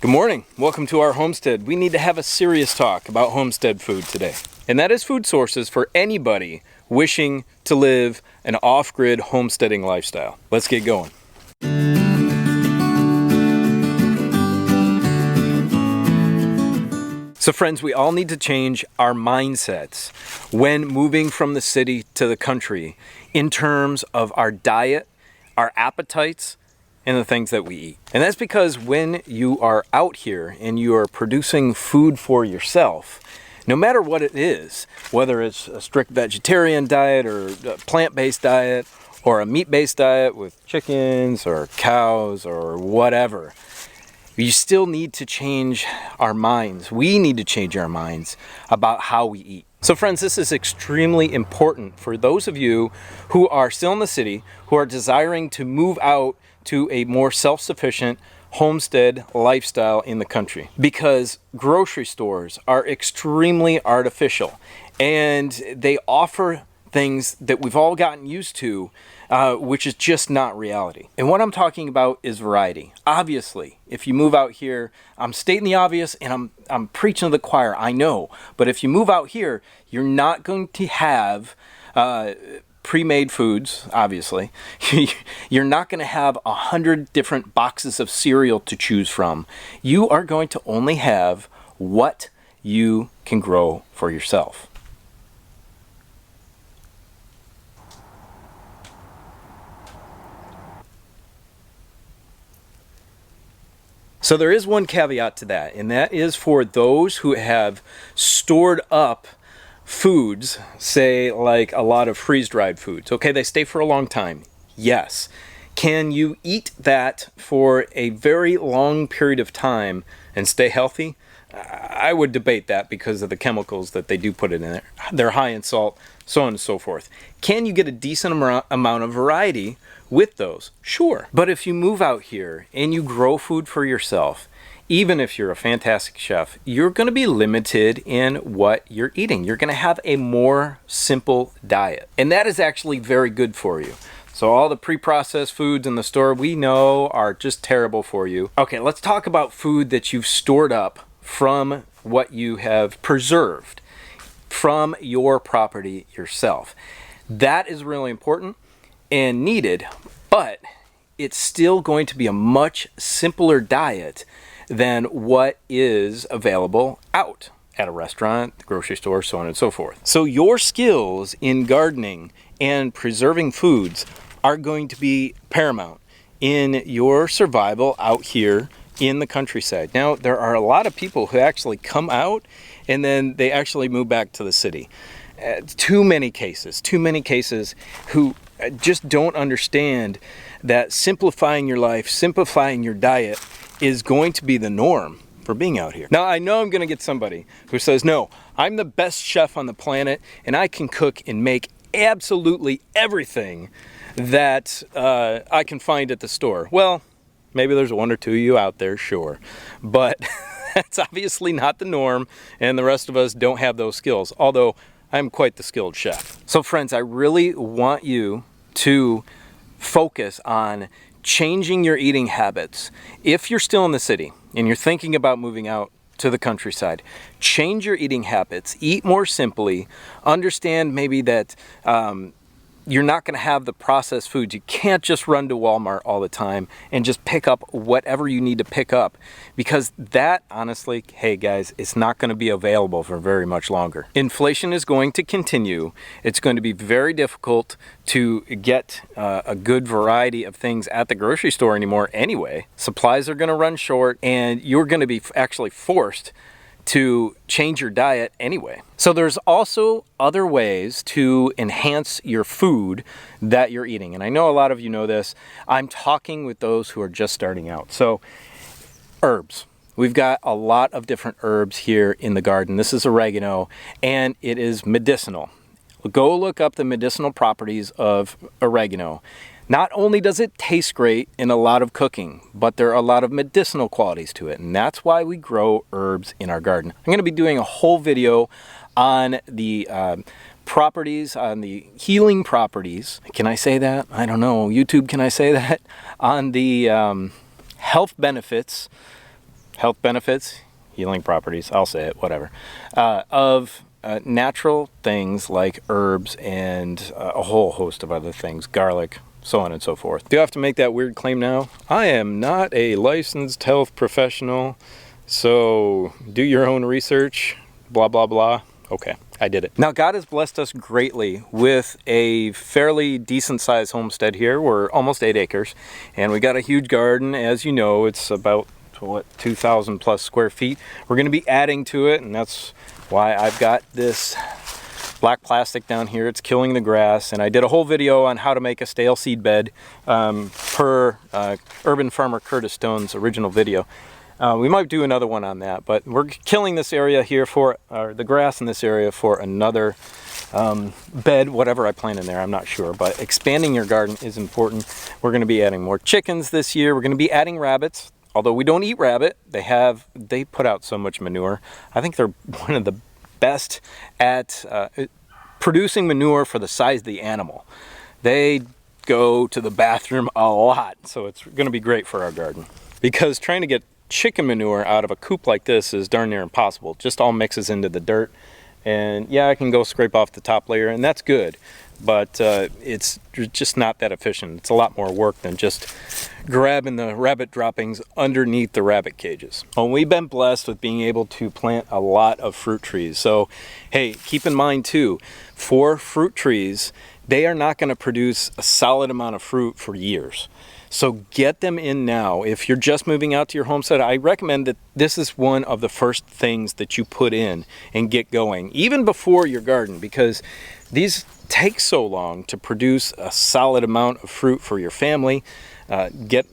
Good morning. Welcome to our homestead. We need to have a serious talk about homestead food today. And that is food sources for anybody wishing to live an off-grid homesteading lifestyle. Let's get going. So friends, we all need to change our mindsets when moving from the city to the country in terms of our diet, our appetites, and the things that we eat. And that's because when you are out here and you are producing food for yourself, no matter what it is, whether it's a strict vegetarian diet or a plant-based diet or a meat-based diet with chickens or cows or whatever, you still need to change our minds. We need to change our minds about how we eat. So friends, this is extremely important for those of you who are still in the city, who are desiring to move out to a more self-sufficient homestead lifestyle in the country, because grocery stores are extremely artificial and they offer things that we've all gotten used to, which is just not reality. And what I'm talking about is variety. Obviously, if you move out here, I'm stating the obvious and I'm preaching to the choir, I know, but if you move out here, you're not going to have pre-made foods, obviously. You're not going to have 100 different boxes of cereal to choose from. You are going to only have what you can grow for yourself. So there is one caveat to that, and that is for those who have stored up foods, say like a lot of freeze-dried foods. Okay, they stay for a long time. Yes. Can you eat that for a very long period of time and stay healthy? I would debate that because of the chemicals that they do put in there. They're high in salt, so on and so forth. Can you get a decent amount of variety with those? Sure. But if you move out here and you grow food for yourself, even if you're a fantastic chef, you're going to be limited in what you're eating. You're going to have a more simple diet. And that is actually very good for you. So all the pre-processed foods in the store we know are just terrible for you. Okay, let's talk about food that you've stored up from what you have preserved from your property yourself. That is really important and needed, but it's still going to be a much simpler diet than what is available out at a restaurant, the grocery store, so on and so forth. So your skills in gardening and preserving foods are going to be paramount in your survival out here in the countryside. Now, there are a lot of people who actually come out and then they actually move back to the city. Too many cases who just don't understand that simplifying your life, simplifying your diet is going to be the norm for being out here. Now, I know I'm going to get somebody who says, no, I'm the best chef on the planet and I can cook and make absolutely everything that I can find at the store. Well, maybe there's one or two of you out there, sure, but that's obviously not the norm, and the rest of us don't have those skills, although I'm quite the skilled chef. So friends, I really want you to focus on changing your eating habits. If you're still in the city and you're thinking about moving out to the countryside, change your eating habits, eat more simply, understand maybe that you're not going to have the processed foods. You can't just run to Walmart all the time and just pick up whatever you need to pick up, because that, honestly, hey guys, it's not going to be available for very much longer. Inflation is going to continue. It's going to be very difficult to get a good variety of things at the grocery store anymore anyway. Supplies are going to run short and you're going to be actually forced to change your diet anyway. So there's also other ways to enhance your food that you're eating. And I know a lot of you know this. I'm talking with those who are just starting out. So herbs. We've got a lot of different herbs here in the garden. This is oregano and it is medicinal. Go look up the medicinal properties of oregano. Not only does it taste great in a lot of cooking, but there are a lot of medicinal qualities to it, and that's why we grow herbs in our garden. I'm going to be doing a whole video on the properties, on the healing properties. Can I say that? I don't know. YouTube, can I say that? On the health benefits health benefits, healing properties, I'll say it, whatever, of natural things like herbs and a whole host of other things, garlic, so on and so forth. Do you have to make that weird claim now? I am not a licensed health professional, so do your own research, blah, blah, blah. Okay, I did it. Now, God has blessed us greatly with a fairly decent sized homestead here. We're almost 8 acres, and we got a huge garden. As you know, it's about, what, 2,000 plus square feet. We're gonna be adding to it, and that's why I've got this black plastic down here. It's killing the grass, and I did a whole video on how to make a stale seed bed per urban farmer Curtis Stone's original video. We might do another one on that, but we're killing this area here for, the grass in this area for another bed, whatever I plant in there, I'm not sure. But expanding your garden is important. We're going to be adding more chickens this year. We're going to be adding rabbits. Although we don't eat rabbit, they put out so much manure. I think they're one of the best at producing manure for the size of the animal. They go to the bathroom a lot, so it's going to be great for our garden. Because trying to get chicken manure out of a coop like this is darn near impossible. It just all mixes into the dirt, and yeah, I can go scrape off the top layer, and that's good, but it's just not that efficient. It's a lot more work than just grabbing the rabbit droppings underneath the rabbit cages. Well, we've been blessed with being able to plant a lot of fruit trees, so hey, keep in mind too, for fruit trees, they are not going to produce a solid amount of fruit for years. So get them in now. If you're just moving out to your homestead, I recommend that this is one of the first things that you put in and get going, even before your garden, because these take so long to produce a solid amount of fruit for your family. Get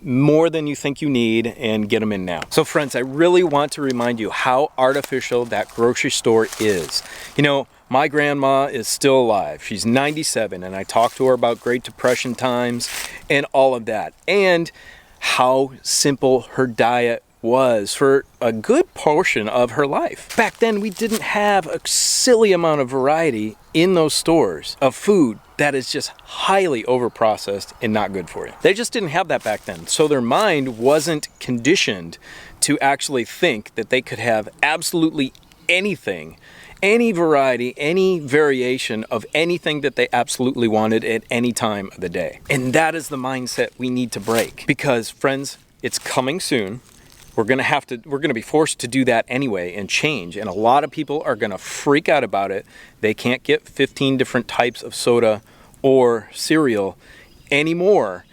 more than you think you need and get them in now. So friends, I really want to remind you how artificial that grocery store is. You know, my grandma is still alive. She's 97, and I talked to her about Great Depression times and all of that, and how simple her diet was for a good portion of her life. Back then, we didn't have a silly amount of variety in those stores of food that is just highly overprocessed and not good for you. They just didn't have that back then. So their mind wasn't conditioned to actually think that they could have absolutely anything, any variety, any variation of anything that they absolutely wanted at any time of the day. And that is the mindset we need to break, because friends, it's coming soon. We're gonna be forced to do that anyway and change. And a lot of people are gonna freak out about it. They can't get 15 different types of soda or cereal anymore,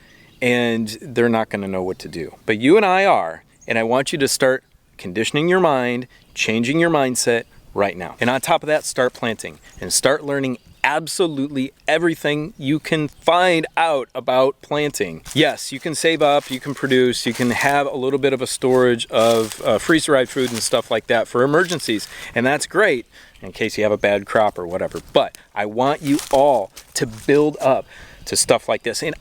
and they're not gonna know what to do. But you and I are, and I want you to start conditioning your mind, changing your mindset right now. And on top of that, start planting and start learning absolutely everything you can find out about planting. Yes, you can save up, you can produce, you can have a little bit of a storage of freeze-dried food and stuff like that for emergencies, and that's great in case you have a bad crop or whatever. But I want you all to build up to stuff like this. And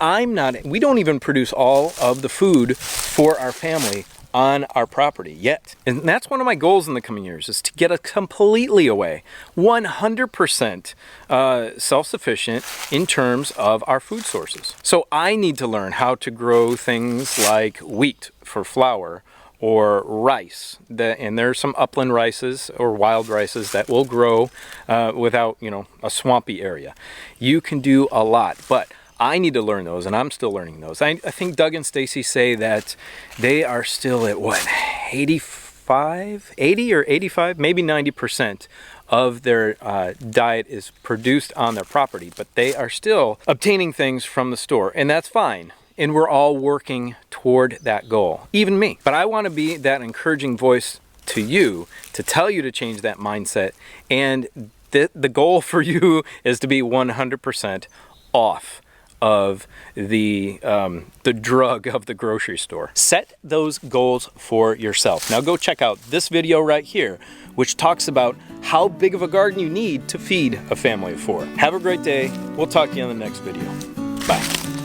we don't even produce all of the food for our family on our property yet. And that's one of my goals in the coming years, is to get us completely away, 100% self-sufficient in terms of our food sources. So I need to learn how to grow things like wheat for flour, or rice, and there's some upland rices or wild rices that will grow without, a swampy area. You can do a lot, but I need to learn those, and I'm still learning those. I think Doug and Stacy say that they are still at, 80 or 85, maybe 90% of their diet is produced on their property, but they are still obtaining things from the store, and that's fine. And we're all working toward that goal, even me. But I want to be that encouraging voice to you, to tell you to change that mindset, and the goal for you is to be 100% off of the drug of the grocery store. Set those goals for yourself. Now go check out this video right here, which talks about how big of a garden you need to feed a family of 4. Have a great day. We'll talk to you in the next video. Bye.